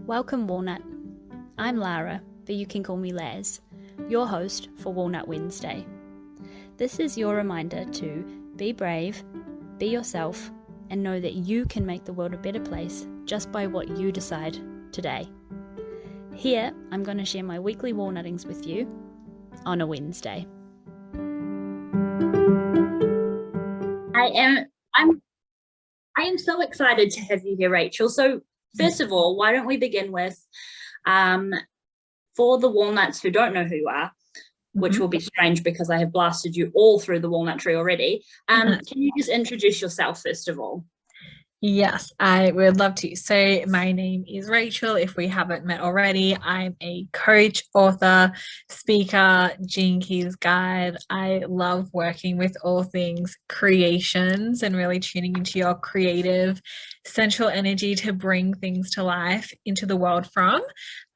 Welcome, Walnut. I'm Lara, but you can call me Lazz, your host for Walnut Wednesday. This is your reminder to be brave, be yourself, and know that you can make the world a better place just by what you decide today. Here, I'm going to share my weekly walnuttings with you on a Wednesday. I am so excited to have you here, Rachel. So first of all, why don't we begin with, for the walnuts who don't know who you are, which will be strange because I have blasted you all through the walnut tree already. Can you just introduce yourself first of all? Yes, I would love to. So my name is Rachel. If we haven't met already, I'm a coach, author, speaker, Gene Keys guide. I love working with all things creations and really tuning into your creative central energy to bring things to life into the world from.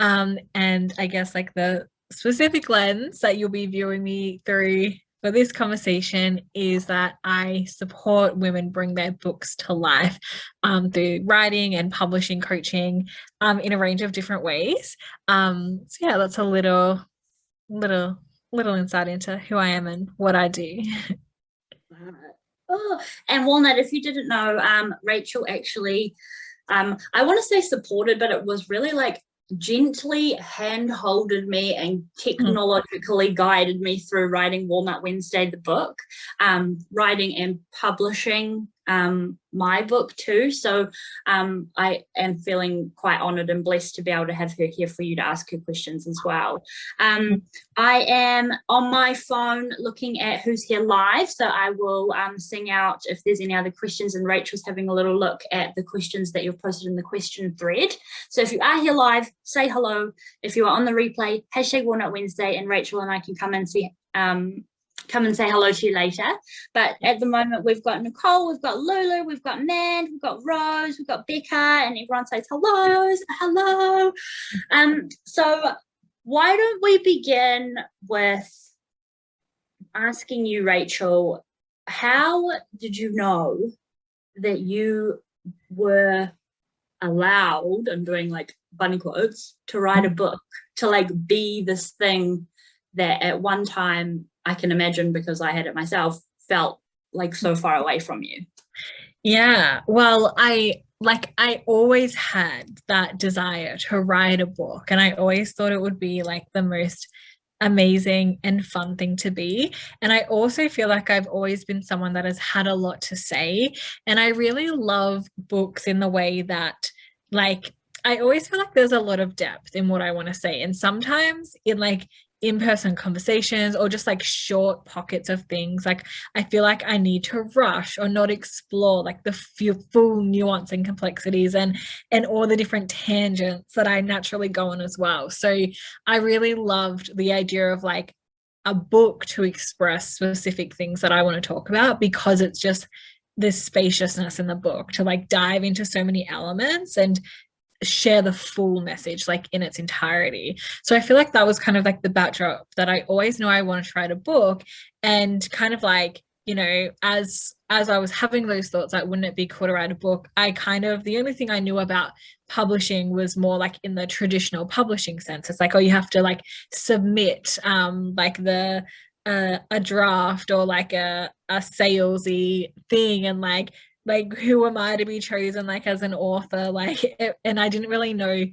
And I guess like the specific lens that you'll be viewing me through for this conversation is that I support women bring their books to life through writing and publishing, coaching in a range of different ways. So yeah, that's a little insight into who I am and what I do. Oh, and Walnut, if you didn't know, Rachel actually, I want to say supported, but it was really like gently hand-holded me and technologically guided me through writing Walnut Wednesday, the book, writing and publishing my book too. So I am feeling quite honoured and blessed to be able to have her here for you to ask her questions as well. I am on my phone looking at who's here live, so I will sing out if there's any other questions, and Rachel's having a little look at the questions that you've posted in the question thread. So if you are here live, say hello. If you are on the replay, hashtag Walnut Wednesday, and Rachel and I can come and say hello to you later. But at the moment, we've got Nicole, we've got Lulu, we've got Mand, we've got Rose, we've got Becca, and everyone says hello. So why don't we begin with asking you, Rachel, how did you know that you were allowed, I'm doing like bunny quotes, to write a book, to like be this thing that at one time, I can imagine, because I had it myself, felt like so far away from you? Yeah, well, I always had that desire to write a book, and I always thought it would be like the most amazing and fun thing to be. And I also feel like I've always been someone that has had a lot to say, and I really love books in the way that, like, I always feel like there's a lot of depth in what I want to say, and sometimes in like in-person conversations or just like short pockets of things, like I feel like I need to rush or not explore like the full nuance and complexities and all the different tangents that I naturally go on as well. So I really loved the idea of like a book to express specific things that I want to talk about, because it's just this spaciousness in the book to like dive into so many elements and share the full message like in its entirety. So I feel like that was kind of like the backdrop, that I always knew I wanted to write a book. And kind of like, you know, as I was having those thoughts, like, wouldn't it be cool to write a book? I kind of, the only thing I knew about publishing was more like in the traditional publishing sense. It's like, oh, you have to like submit like a draft or like a salesy thing, and like who am I to be chosen like as an author, and I didn't really know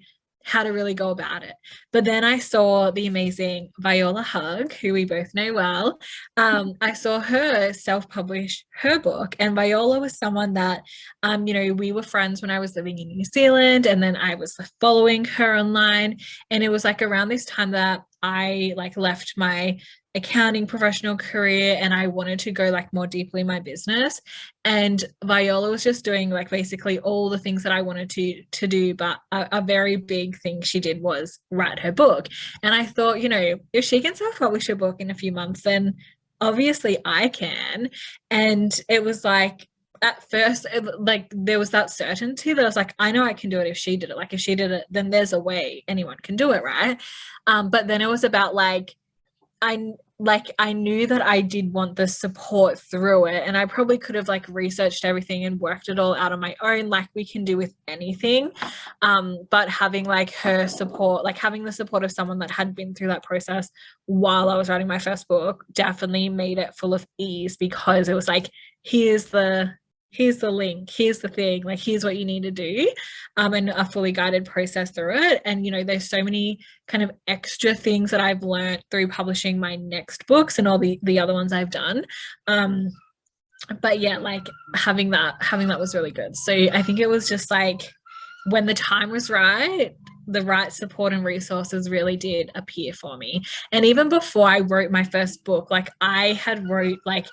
how to really go about it. But then I saw the amazing Viola Hug, who we both know well. I saw her self-publish her book, and Viola was someone that you know, we were friends when I was living in New Zealand, and then I was following her online, and it was like around this time that I like left my accounting professional career and I wanted to go like more deeply in my business, and Viola was just doing like basically all the things that I wanted to do, but a very big thing she did was write her book. And I thought, you know, if she can self-publish a book in a few months, then obviously I can. And it was like, at first, like there was that certainty that I was like, I know I can do it if she did it. Like if she did it, then there's a way anyone can do it, right? But then it was about like, like I knew that I did want the support through it, and I probably could have like researched everything and worked it all out on my own, like we can do with anything. But having like her support, like having the support of someone that had been through that process while I was writing my first book, definitely made it full of ease, because it was like, here's the link, here's the thing, like here's what you need to do, and a fully guided process through it. And you know, there's so many kind of extra things that I've learned through publishing my next books and all the other ones I've done. But yeah, like having that was really good. So I think it was just like, when the time was right, the right support and resources really did appear for me. And even before I wrote my first book, like I had wrote like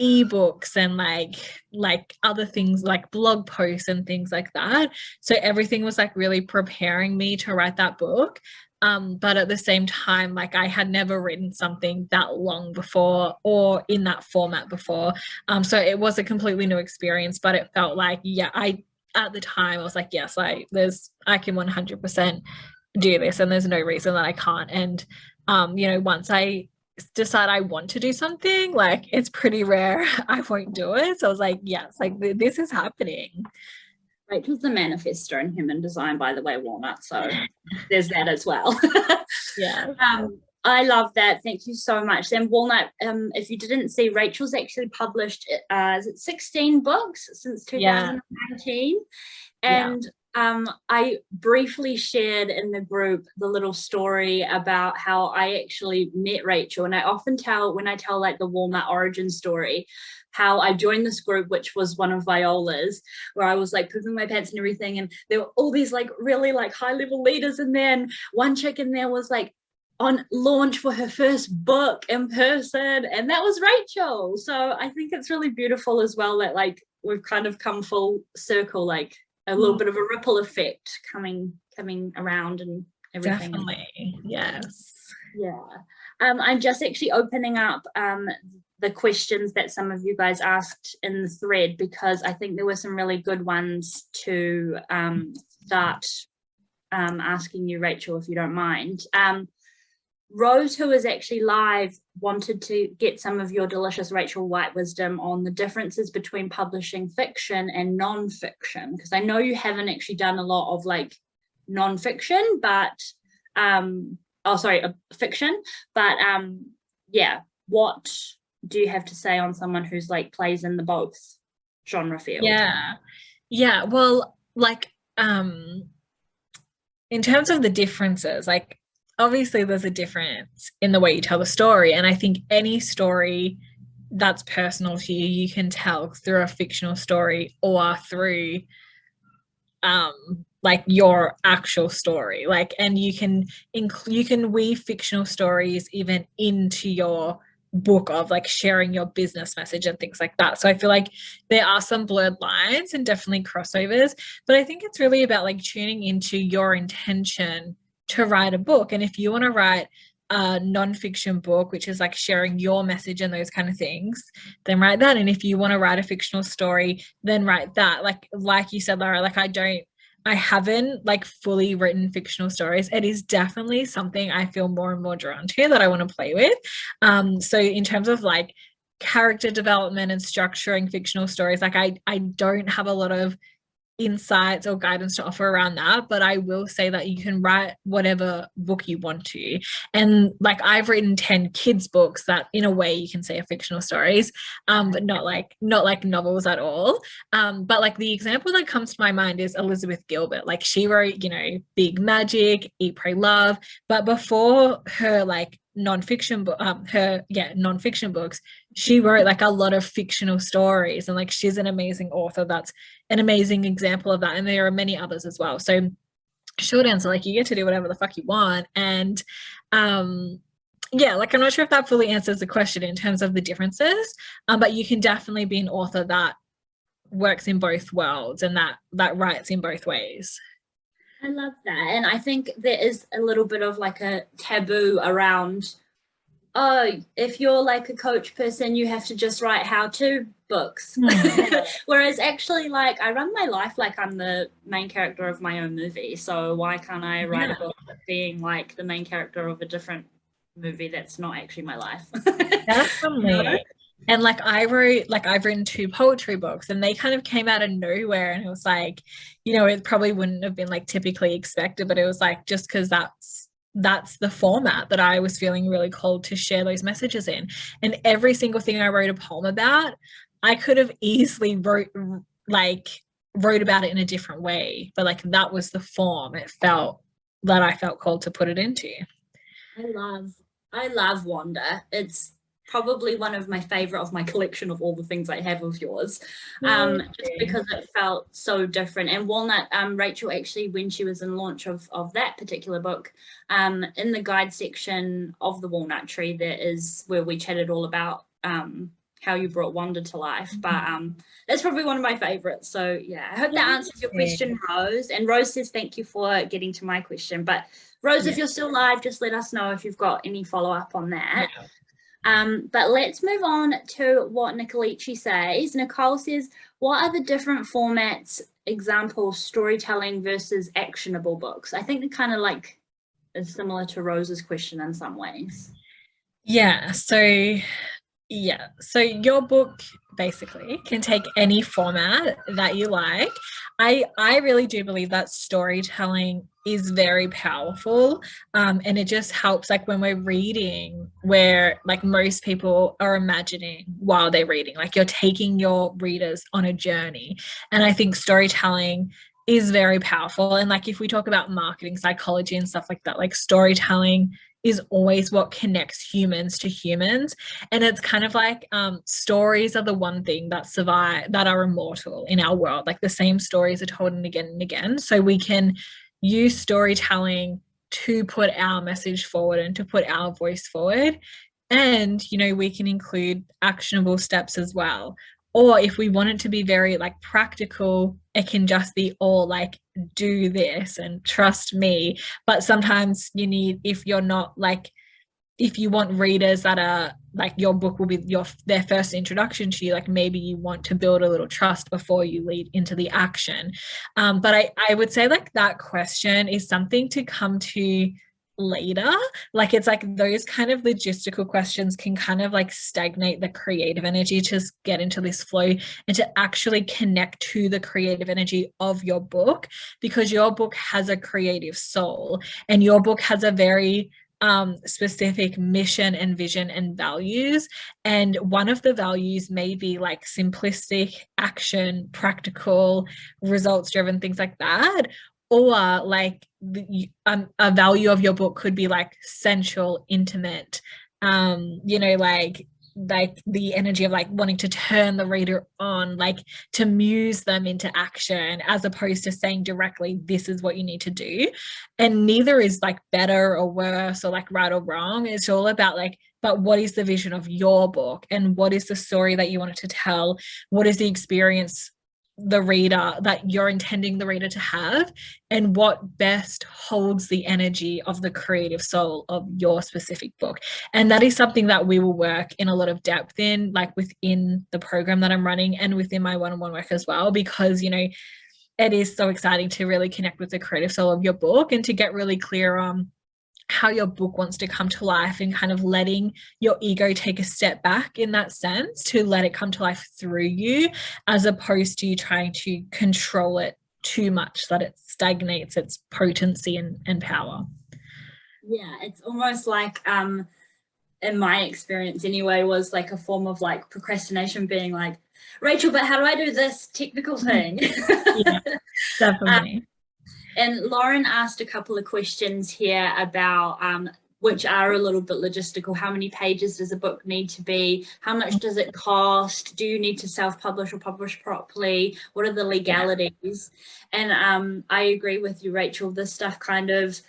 ebooks and like other things, like blog posts and things like that. So everything was like really preparing me to write that book. But at the same time, like I had never written something that long before or in that format before. So it was a completely new experience, but it felt like, yeah, at the time I was like, yes, I can 100% do this, and there's no reason that I can't. And you know, once I decide I want to do something, like it's pretty rare I won't do it. So I was like, yes, like this is happening. Rachel's the manifestor in human design, by the way, Walnut, so there's that as well. Yeah. I love that. Thank you so much. And Walnut, if you didn't see, Rachel's actually published is it 16 books since 2019. And I briefly shared in the group the little story about how I actually met Rachel. And I often tell, when I tell like the Walnut origin story, how I joined this group, which was one of Viola's, where I was like pooping my pants and everything. And there were all these like really like high level leaders in there. And one chick in there was like on launch for her first book in person. And that was Rachel. So I think it's really beautiful as well that like we've kind of come full circle, like a little bit of a ripple effect coming around and everything. Definitely. Yes. Yeah. I'm just actually opening up the questions that some of you guys asked in the thread, because I think there were some really good ones to start asking you, Rachel, if you don't mind. Rose, who is actually live, wanted to get some of your delicious Rachel White wisdom on the differences between publishing fiction and non-fiction, because I know you haven't actually done a lot of like non-fiction, but fiction, but yeah, what do you have to say on someone who's like plays in the both genre field? Yeah, well, like in terms of the differences, like obviously there's a difference in the way you tell the story, and I think any story that's personal to you, you can tell through a fictional story or through like your actual story, like, and you can weave fictional stories even into your book of like sharing your business message and things like that. So I feel like there are some blurred lines and definitely crossovers, but I think it's really about like tuning into your intention to write a book. And if you want to write a non-fiction book, which is like sharing your message and those kind of things, then write that. And if you want to write a fictional story, then write that. Like you said, Lara, like I haven't like fully written fictional stories. It is definitely something I feel more and more drawn to, that I want to play with. So in terms of like character development and structuring fictional stories, like I don't have a lot of insights or guidance to offer around that, but I will say that you can write whatever book you want to. And like I've written 10 kids books that in a way you can say are fictional stories, but not like novels at all. But like the example that comes to my mind is Elizabeth Gilbert. Like she wrote, you know, Big Magic, Eat, Pray, Love, but before her like non-fiction books, she wrote like a lot of fictional stories, and like she's an amazing author. That's an amazing example of that, and there are many others as well. So short answer, like you get to do whatever the fuck you want. And yeah, like I'm not sure if that fully answers the question in terms of the differences, but you can definitely be an author that works in both worlds and that writes in both ways. I love that. And I think there is a little bit of like a taboo around, oh, if you're like a coach person, you have to just write how-to books. Whereas actually, like, I run my life like I'm the main character of my own movie. So why can't I write a book being like the main character of a different movie that's not actually my life. Definitely. You know? And like I've written 2 poetry books, and they kind of came out of nowhere, and it was like, it probably wouldn't have been like typically expected, but it was like just because that's the format that I was feeling really called to share those messages in. And every single thing I wrote a poem about, I could have easily wrote about it in a different way, but like that was the form I felt called to put it into. I love Wanda. It's probably one of my favorite of my collection of all the things I have of yours, just because it felt so different. And Walnut, Rachel actually, when she was in launch of that particular book, in the guide section of the Walnut Tree, there is where we chatted all about how you brought Wanda to life. But that's probably one of my favorites. So yeah, I hope that answers your question, Rose. And Rose says thank you for getting to my question. But Rose, if you're still live, just let us know if you've got any follow-up on that. But let's move on to what Legalities says. Nicole says, what are the different formats, examples, storytelling versus actionable books? I think they're kind of like is similar to Rose's question in some ways. So your book basically can take any format that you like. I really do believe that storytelling is very powerful, and it just helps, like when we're reading, where like most people are imagining while they're reading, like you're taking your readers on a journey. And I think storytelling is very powerful. And like if we talk about marketing psychology and stuff like that, like storytelling is always what connects humans to humans. And it's kind of like stories are the one thing that survive, that are immortal in our world. Like the same stories are told again and again. So we can use storytelling to put our message forward and to put our voice forward. And, we can include actionable steps as well. Or if we want it to be very like practical, it can just be all like, do this and trust me. But sometimes you need, if you want readers that are like, your book will be their first introduction to you, like maybe you want to build a little trust before you lead into the action. But I would say like that question is something to come to later. Like it's like those kind of logistical questions can kind of like stagnate the creative energy to get into this flow and to actually connect to the creative energy of your book, because your book has a creative soul and your book has a very specific mission and vision and values. And one of the values may be like simplistic, action, practical, results driven, things like that. Or like a value of your book could be like sensual, intimate, like the energy of like wanting to turn the reader on, like to muse them into action, as opposed to saying directly, this is what you need to do. And neither is like better or worse or like right or wrong. It's all about like, but what is the vision of your book, and what is the story that you wanted to tell? What is the experience the reader that you're intending the reader to have, and what best holds the energy of the creative soul of your specific book? And that is something that we will work in a lot of depth in, like within the program that I'm running and within my one-on-one work as well, because it is so exciting to really connect with the creative soul of your book and to get really clear on how your book wants to come to life, and kind of letting your ego take a step back in that sense to let it come to life through you, as opposed to you trying to control it too much that it stagnates its potency and power. Yeah, it's almost like in my experience anyway, was like a form of like procrastination, being like, Rachel, but how do I do this technical thing? Yeah, definitely. And Lauren asked a couple of questions here about which are a little bit logistical. How many pages does a book need to be? How much does it cost? Do you need to self-publish or publish properly? What are the legalities? And I agree with you, Rachel. This stuff kind of,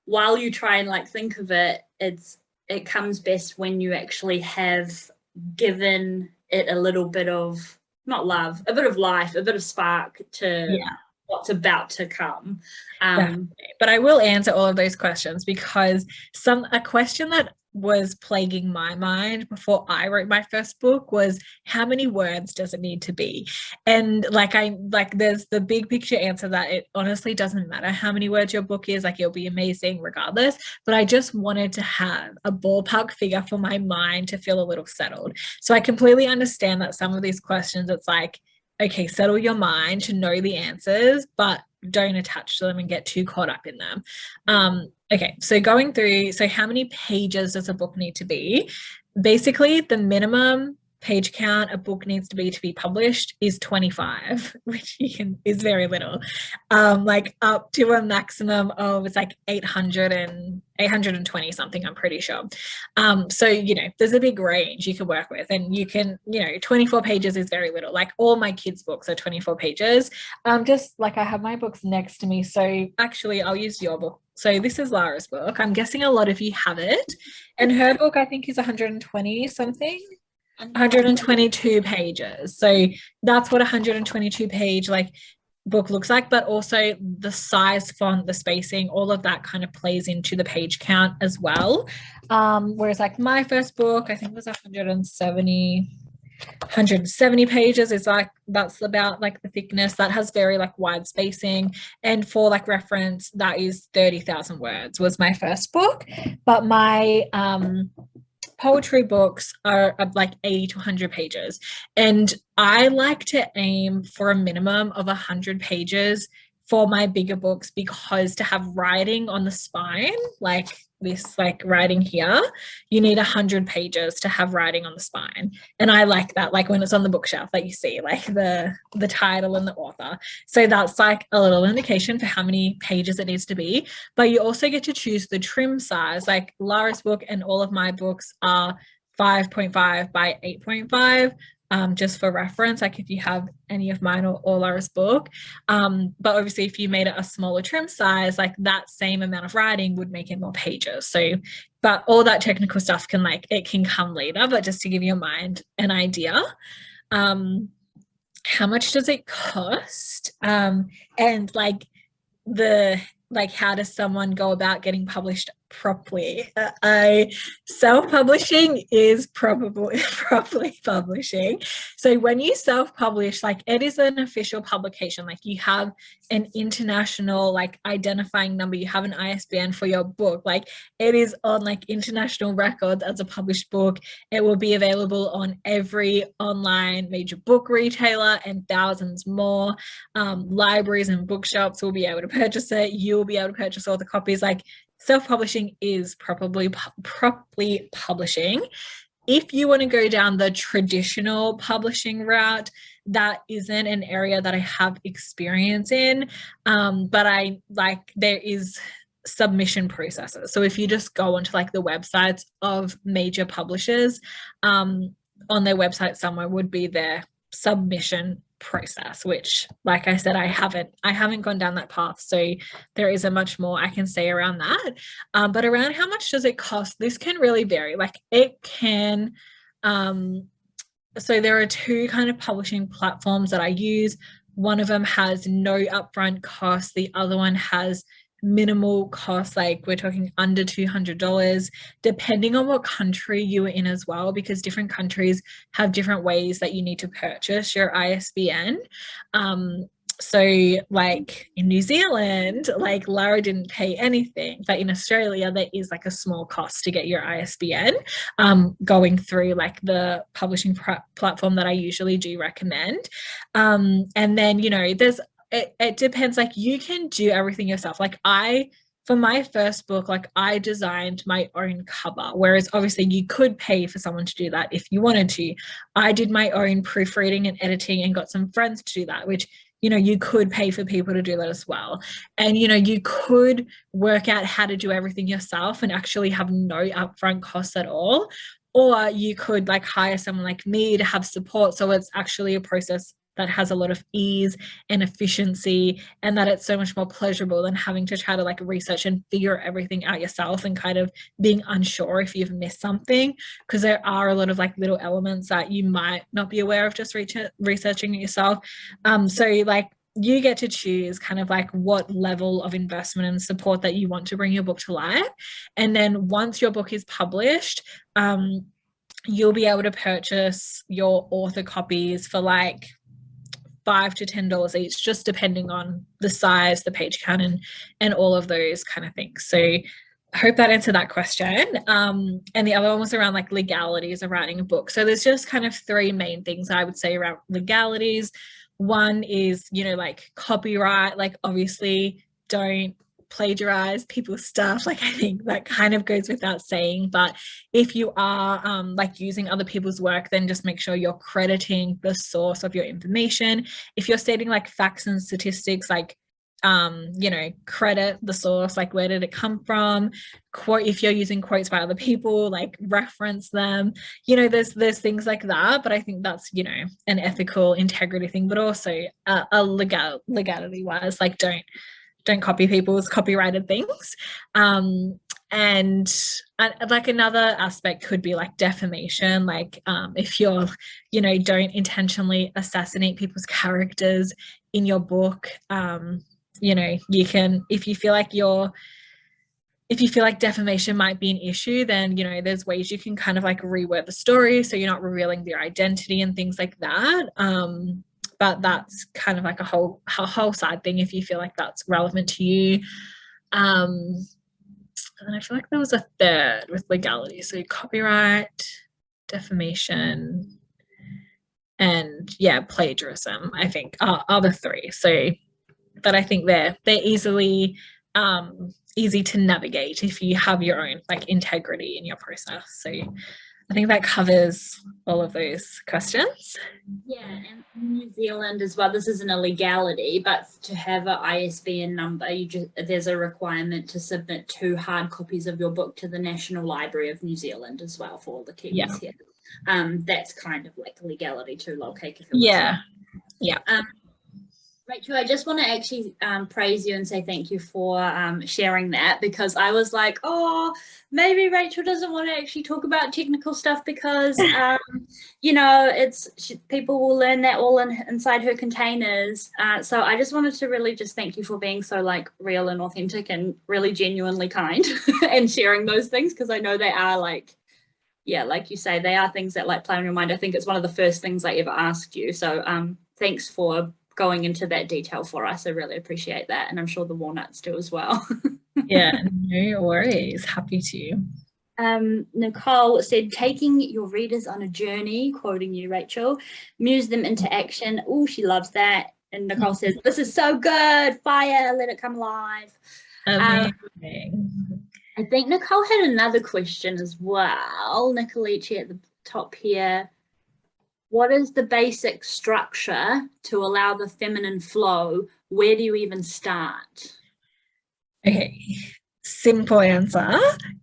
while you try and like think of it, it comes best when you actually have given it a little bit of, not love, a bit of life, a bit of spark to what's about to come. But I will answer all of those questions, because a question that was plaguing my mind before I wrote my first book was, how many words does it need to be? And there's the big picture answer that it honestly doesn't matter how many words your book is, like it'll be amazing regardless. But I just wanted to have a ballpark figure for my mind to feel a little settled. So I completely understand that some of these questions, it's like, okay, settle your mind to know the answers, but don't attach to them and get too caught up in them. Okay, so going through, so how many pages does a book need to be? Basically, the minimum page count a book needs to be published is 25, which is very little. Like up to a maximum of, it's like 820 something, I'm pretty sure. So, you know, there's a big range you can work with, and you can, you know, 24 pages is very little. Like all my kids' books are 24 pages. Just like I have my books next to me. So actually I'll use your book. So this is Lara's book. I'm guessing a lot of you have it. And her book, I think, is 120 something. 122 pages. So that's what 122 page like book looks like, but also the size, font, the spacing, all of that kind of plays into the page count as well. Whereas like my first book, I think it was 170 pages, is like, that's about like the thickness. That has very like wide spacing, and for like reference, that is 30,000 words was my first book. But my poetry books are like 80 to 100 pages, and I like to aim for a minimum of 100 pages for my bigger books, because to have writing on the spine, like this, like writing here, you need 100 pages to have writing on the spine. And I like that, like when it's on the bookshelf that you see like the title and the author. So that's like a little indication for how many pages it needs to be. But you also get to choose the trim size. Like Lara's book and all of my books are 5.5 by 8.5. Just for reference, like if you have any of mine or Lara's book. But obviously if you made it a smaller trim size, like that same amount of writing would make it more pages. So, but all that technical stuff can it can come later, but just to give your mind an idea. How much does it cost? And how does someone go about getting published properly? Self-publishing is probably properly publishing. So when you self-publish, like it is an official publication, like you have an international like identifying number, you have an ISBN for your book, like it is on like international records as a published book. It will be available on every online major book retailer and thousands more. Libraries and bookshops will be able to purchase it. You'll be able to purchase all the copies. Like self-publishing is properly publishing. If you want to go down the traditional publishing route, that isn't an area that I have experience in, but there is submission processes. So if you just go onto like the websites of major publishers, on their website somewhere would be their submission process, which like I said, I haven't gone down that path, so there isn't much more I can say around that. But around how much does it cost, this can really vary. Like it can so there are two kind of publishing platforms that I use. One of them has no upfront cost, the other one has minimal cost, like we're talking under $200, depending on what country you are in as well, because different countries have different ways that you need to purchase your ISBN. So like in New Zealand, like Lara didn't pay anything, but in Australia there is like a small cost to get your ISBN, going through like the publishing platform that I usually do recommend. And then, you know, it depends, like you can do everything yourself. Like for my first book, like I designed my own cover, whereas obviously you could pay for someone to do that if you wanted to. I did my own proofreading and editing and got some friends to do that, which, you know, you could pay for people to do that as well. And, you know, you could work out how to do everything yourself and actually have no upfront costs at all. Or you could like hire someone like me to have support. So it's actually a process that has a lot of ease and efficiency, and that it's so much more pleasurable than having to try to like research and figure everything out yourself and kind of being unsure if you've missed something, because there are a lot of like little elements that you might not be aware of just researching it yourself. So like you get to choose kind of like what level of investment and support that you want to bring your book to life. And then once your book is published, you'll be able to purchase your author copies for like $5 to $10 each, just depending on the size, the page count, and all of those kind of things. So I hope that answered that question. And the other one was around like legalities of writing a book. So there's just kind of three main things I would say around legalities. One is, you know, like copyright, like obviously don't plagiarize people's stuff. Like I think that kind of goes without saying, but if you are like using other people's work, then just make sure you're crediting the source of your information. If you're stating like facts and statistics, like you know, credit the source, like where did it come from? Quote, if you're using quotes by other people, like reference them. You know, there's things like that, but I think that's, you know, an ethical integrity thing, but also a legality wise, like don't copy people's copyrighted things. And like another aspect could be like defamation, like if you're, you know, don't intentionally assassinate people's characters in your book. You know, you can, if you feel like defamation might be an issue, then, you know, there's ways you can kind of like reword the story so you're not revealing their identity and things like that. But that's kind of like a whole side thing if you feel like that's relevant to you. And then I feel like there was a third with legality. So copyright, defamation, and yeah, plagiarism, I think are the three. So that I think they're easily easy to navigate if you have your own like integrity in your process. So I think that covers all of those questions. Yeah, and in New Zealand as well, this isn't a legality, but to have an ISBN number, there's a requirement to submit 2 hard copies of your book to the National Library of New Zealand as well for all the Kiwis here. That's kind of like legality too, lolcake. Yeah. Rachel, I just want to actually praise you and say thank you for sharing that, because I was like, oh, maybe Rachel doesn't want to actually talk about technical stuff because, you know, people will learn that all inside her containers. So I just wanted to really just thank you for being so like real and authentic and really genuinely kind and sharing those things, because I know they are like, yeah, like you say, they are things that like play on your mind. I think it's one of the first things I ever asked you. So thanks for going into that detail for us. I really appreciate that, and I'm sure the Walnuts do as well. Yeah, no worries, happy to. Nicole said, taking your readers on a journey, quoting you, Rachel, muse them into action. Oh, she loves that. And Nicole says, this is so good, fire, let it come alive. Amazing. I think Nicole had another question as well. Nicolici at the top here. What is the basic structure to allow the feminine flow? Where do you even start? Okay, simple answer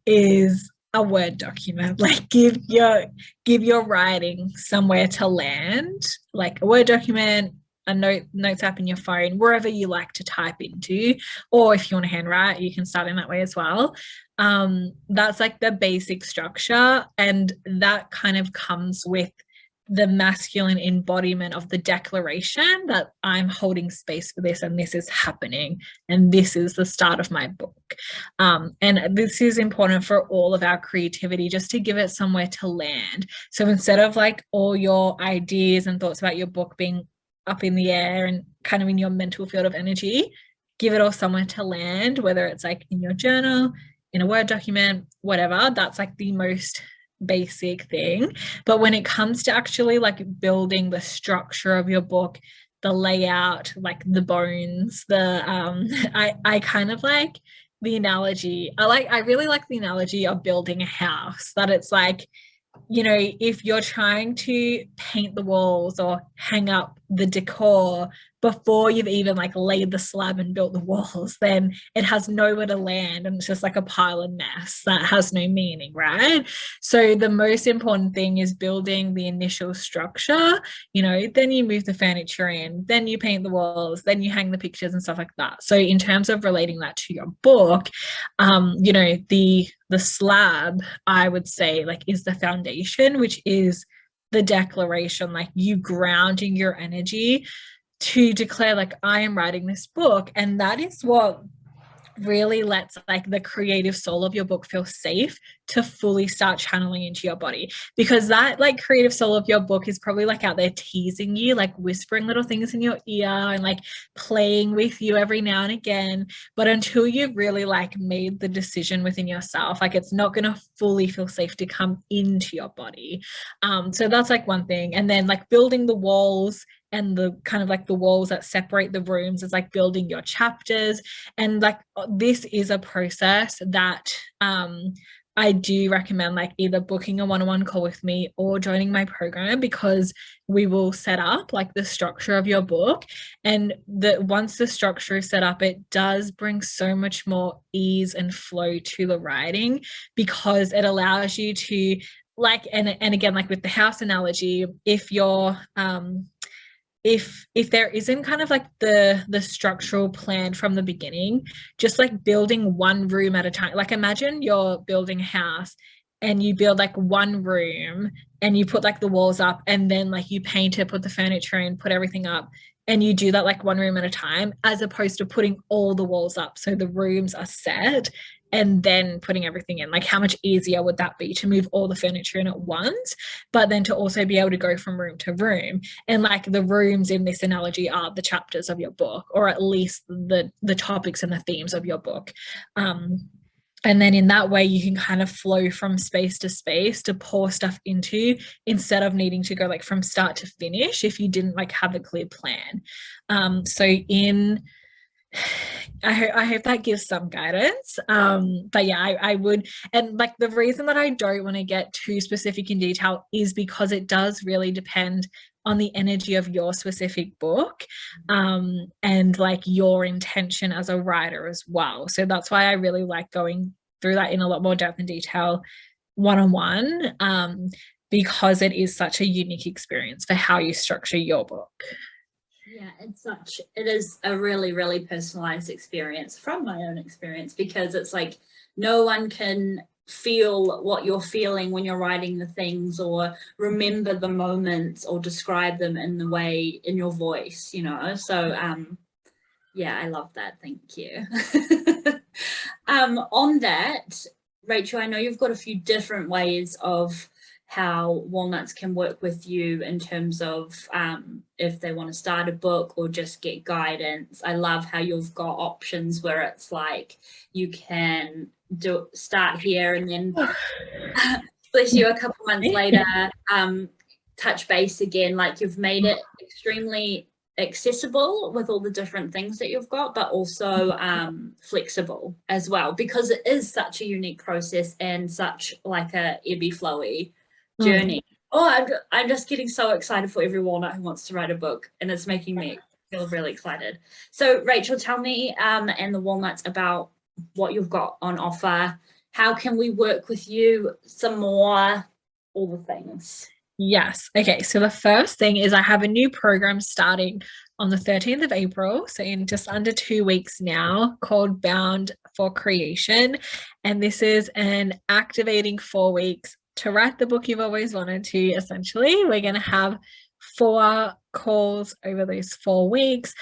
is a Word document. Like give your writing somewhere to land, like a Word document, a notes app in your phone, wherever you like to type into, or if you want to handwrite, you can start in that way as well. That's like the basic structure, and that kind of comes with the masculine embodiment of the declaration that I'm holding space for this, and this is happening, and this is the start of my book. And this is important for all of our creativity, just to give it somewhere to land. So instead of like all your ideas and thoughts about your book being up in the air and kind of in your mental field of energy, give it all somewhere to land, whether it's like in your journal, in a Word document, whatever. That's like the most basic thing. But when it comes to actually like building the structure of your book, the layout, like the bones, I kind of like the analogy. I really like the analogy of building a house, that it's like, you know, if you're trying to paint the walls or hang up the decor before you've even like laid the slab and built the walls, then it has nowhere to land, and it's just like a pile of mess that has no meaning, right? So the most important thing is building the initial structure, you know, then you move the furniture in, then you paint the walls, then you hang the pictures and stuff like that. So in terms of relating that to your book, you know, the slab, I would say, like, is the foundation, which is the declaration, like you grounding your energy to declare like, I am writing this book. And that is what really lets like the creative soul of your book feel safe to fully start channeling into your body, because that like creative soul of your book is probably like out there teasing you, like whispering little things in your ear and like playing with you every now and again. But until you've really like made the decision within yourself, like it's not going to fully feel safe to come into your body. So that's like one thing. And then like building the walls and the kind of like the walls that separate the rooms is like building your chapters. And like this is a process that I do recommend like either booking a one-on-one call with me or joining my program, because we will set up like the structure of your book. And that once the structure is set up, it does bring so much more ease and flow to the writing, because it allows you to like, and again, like with the house analogy, if you're if there isn't kind of like the structural plan from the beginning, just like building one room at a time. Like imagine you're building a house and you build like one room and you put like the walls up, and then like you paint it, put the furniture in, put everything up, and you do that like one room at a time, as opposed to putting all the walls up so the rooms are set and then putting everything in. Like how much easier would that be to move all the furniture in at once, but then to also be able to go from room to room? And like the rooms in this analogy are the chapters of your book, or at least the topics and the themes of your book. And then in that way, you can kind of flow from space to space to pour stuff into, instead of needing to go like from start to finish if you didn't like have a clear plan. I hope that gives some guidance. But yeah, I would, and like the reason that I don't want to get too specific in detail is because it does really depend on the energy of your specific book, and like your intention as a writer as well. So that's why I really like going through that in a lot more depth and detail one-on-one, because it is such a unique experience for how you structure your book. Yeah, it is a really, really personalized experience from my own experience, because it's like no one can feel what you're feeling when you're writing the things, or remember the moments, or describe them in the way in your voice, you know. So yeah, I love that. Thank you. On that, Rachel, I know you've got a few different ways of how Walnuts can work with you in terms of if they want to start a book or just get guidance. I love how you've got options where it's like you can start here and then bless you a couple months later touch base again. Like you've made it extremely accessible with all the different things that you've got, but also flexible as well, because it is such a unique process and such like a ebby flowy journey. I'm just getting so excited for every Walnut who wants to write a book, and it's making me feel really excited. So Rachel, tell me and the Walnuts about what you've got on offer. How can we work with you some more, all the things? Yes. Okay. So the first thing is I have a new program starting on the 13th of April. So in just under 2 weeks now, called Bound for Creation. And this is an activating 4 weeks to write the book you've always wanted to. Essentially, we're going to have 4 calls over those 4 weeks,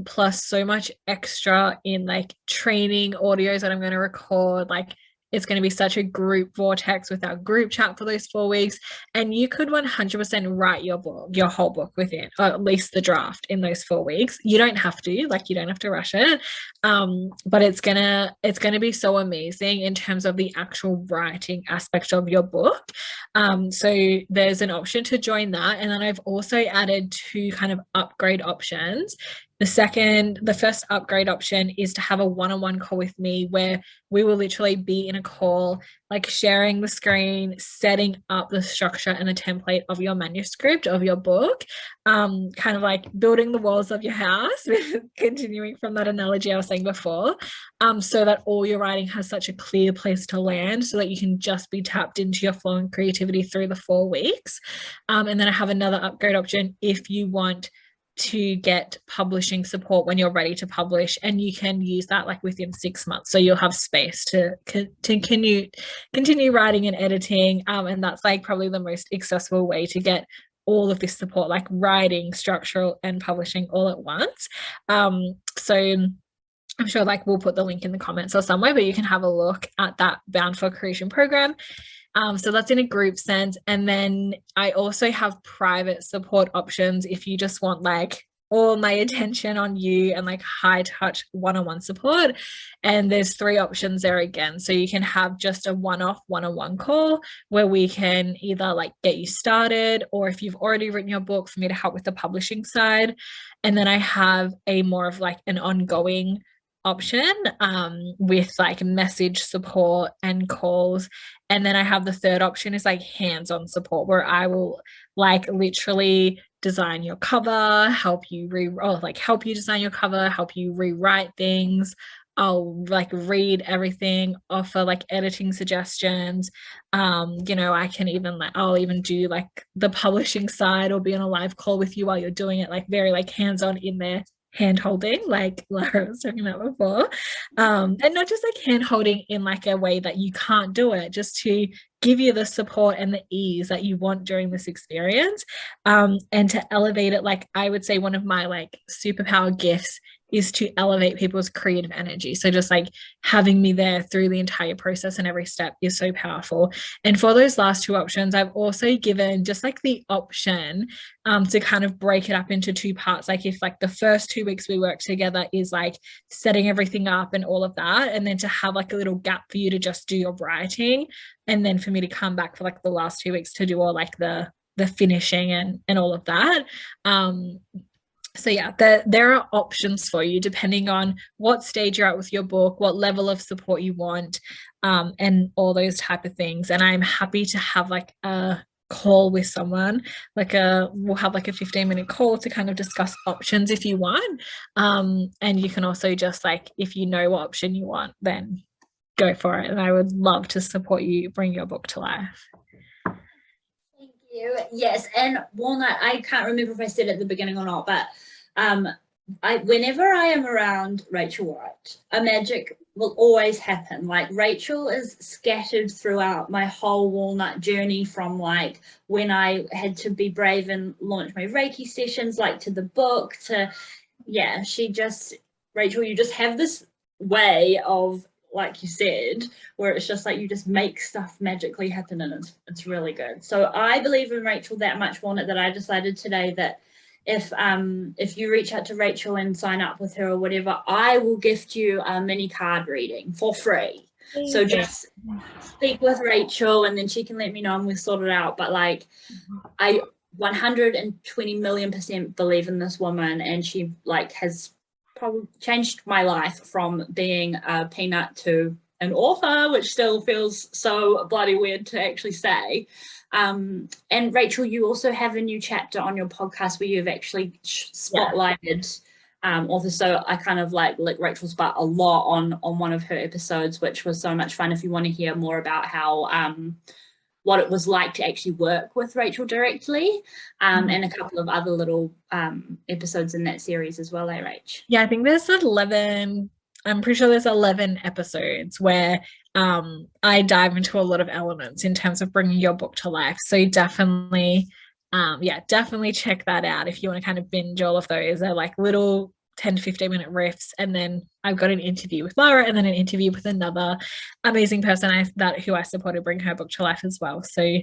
plus so much extra in like training audios that I'm going to record. Like it's going to be such a group vortex with our group chat for those 4 weeks. And you could 100% write your book, your whole book within, or at least the draft in those 4 weeks. You don't have to, like, you don't have to rush it. But it's gonna be so amazing in terms of the actual writing aspect of your book. So there's an option to join that. And then I've also added 2 kind of upgrade options. The first upgrade option is to have a one-on-one call with me, where we will literally be in a call, like sharing the screen, setting up the structure and the template of your manuscript of your book, kind of like building the walls of your house, continuing from that analogy I was saying before, so that all your writing has such a clear place to land, so that you can just be tapped into your flow and creativity through the 4 weeks. And then I have another upgrade option if you want to get publishing support when you're ready to publish, and you can use that like within 6 months, so you'll have space to continue writing and editing, and that's like probably the most accessible way to get all of this support, like writing, structural, and publishing all at once. So I'm sure like we'll put the link in the comments or somewhere, but you can have a look at that Bound for Creation program. So that's in a group sense. And then I also have private support options if you just want like all my attention on you and like high touch one-on-one support. And there's 3 options there again. So you can have just a one-off one-on-one call where we can either like get you started, or if you've already written your book, for me to help with the publishing side. And then I have a more of like an ongoing option with like message support and calls. And then I have the third option is like hands-on support, where I will like literally design your cover, help you design your cover, help you rewrite things. I'll like read everything, offer like editing suggestions. I can even like, I'll even do like the publishing side or be on a live call with you while you're doing it, like very like hands-on in there, hand holding, like Lara was talking about before, and not just like hand holding in like a way that you can't do it, just to give you the support and the ease that you want during this experience, and to elevate it. Like I would say one of my like superpower gifts is to elevate people's creative energy. So just like having me there through the entire process and every step is so powerful. And for those last 2 options, I've also given just like the option to kind of break it up into 2 parts. Like if like the first 2 weeks we work together is like setting everything up and all of that, and then to have like a little gap for you to just do your writing, and then for me to come back for like the last 2 weeks to do all like the finishing and all of that. So yeah, there are options for you depending on what stage you're at with your book, what level of support you want, and all those type of things. And I'm happy to have like a call with someone, we'll have like a 15-minute call to kind of discuss options if you want. And you can also just like, if you know what option you want, then go for it. And I would love to support you bring your book to life. Yes, and Walnut, I can't remember if I said it at the beginning or not, but whenever I am around Rachel Wright, a magic will always happen. Like Rachel is scattered throughout my whole Walnut journey, from like when I had to be brave and launch my Reiki sessions, like to the book, to Rachel, you just have this way of, like you said, where it's just like you just make stuff magically happen, and it's really good. So I believe in Rachel that much, Walnut, that I decided today that if you reach out to Rachel and sign up with her or whatever, I will gift you a mini card reading for free. So just speak with Rachel and then she can let me know and we'll sort it out. But like I 120 million% believe in this woman, and she like has probably changed my life from being a peanut to an author, which still feels so bloody weird to actually say. And Rachel, you also have a new chapter on your podcast where you've actually spotlighted authors. So I kind of like lit Rachel's butt a lot on one of her episodes, which was so much fun. If you want to hear more about how what it was like to actually work with Rachel directly, and a couple of other little episodes in that series as well, Rach? Yeah, I think there's 11. I'm pretty sure there's 11 episodes where I dive into a lot of elements in terms of bringing your book to life. So definitely, definitely check that out if you want to kind of binge all of those. They're like little 10 to 15 minute riffs, and then I've got an interview with Lara and then an interview with another amazing person who I supported bring her book to life as well. So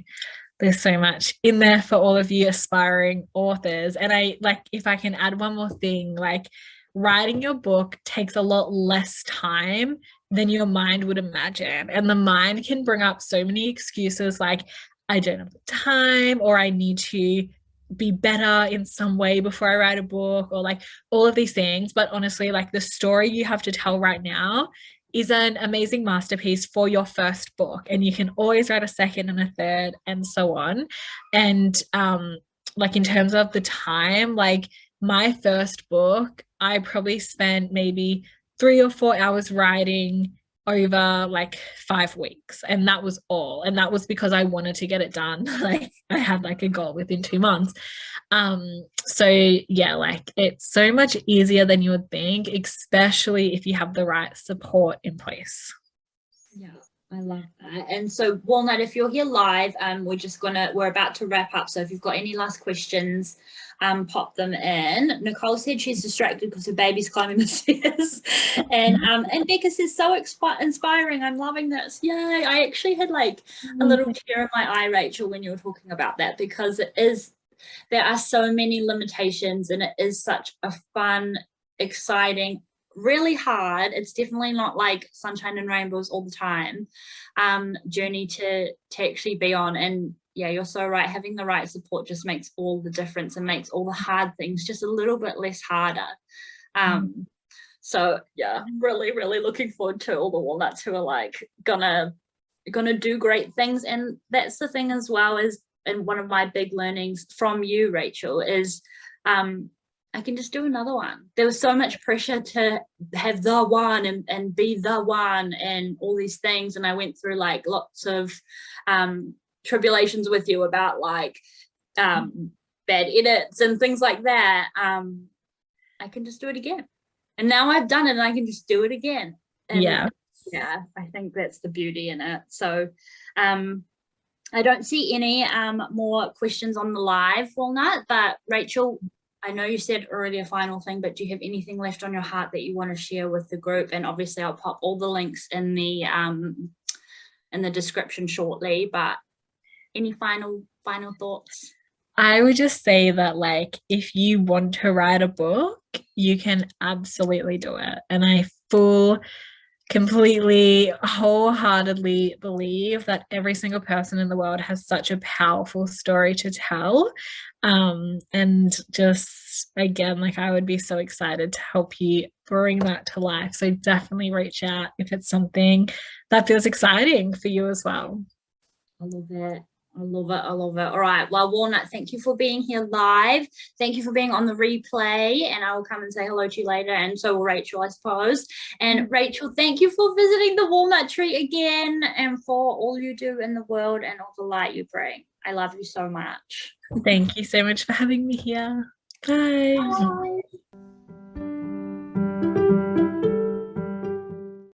there's so much in there for all of you aspiring authors. And I like, if I can add one more thing, like writing your book takes a lot less time than your mind would imagine. And the mind can bring up so many excuses like, I don't have the time, or I need to be better in some way before I write a book, or like all of these things. But honestly, like the story you have to tell right now is an amazing masterpiece for your first book, and you can always write a second and a third and so on. And like in terms of the time, like my first book, I probably spent maybe 3 or 4 hours writing over like 5 weeks, and that was all. And that was because I wanted to get it done. Like I had like a goal within 2 months. So yeah, like it's so much easier than you would think, especially if you have the right support in place. Yeah, I love that. And so, Walnut, if you're here live, we're about to wrap up. So if you've got any last questions, pop them in. Nicole said she's distracted because her baby's climbing the stairs. And Becca says, so inspiring. I'm loving this. Yay. I actually had like a little tear in my eye, Rachel, when you were talking about that, because there are so many limitations, and it is such a fun, exciting, really hard, it's definitely not like sunshine and rainbows all the time, journey to actually be on. And yeah, you're so right, having the right support just makes all the difference and makes all the hard things just a little bit less harder. So yeah, I'm really, really looking forward to all the walnuts who are like gonna do great things. And that's the thing as well, is, and one of my big learnings from you, Rachel, is I can just do another one. There was so much pressure to have the one and be the one and all these things. And I went through like lots of tribulations with you about like bad edits and things like that. I can just do it again. And now I've done it and I can just do it again. And yeah, I think that's the beauty in it. So I don't see any more questions on the live, Walnut, but Rachel, I know you said already a final thing, but do you have anything left on your heart that you want to share with the group? And obviously I'll pop all the links in the description shortly, but any final thoughts? I would just say that, like, if you want to write a book, you can absolutely do it. And I completely, wholeheartedly believe that every single person in the world has such a powerful story to tell. And just, again, like, I would be so excited to help you bring that to life. So definitely reach out if it's something that feels exciting for you as well. I love it. I love it. I love it. All right. Well, Walnut, thank you for being here live. Thank you for being on the replay. And I will come and say hello to you later. And so will Rachel, I suppose. And Rachel, thank you for visiting the Walnut Tree again and for all you do in the world and all the light you bring. I love you so much. Thank you so much for having me here. Bye. Bye.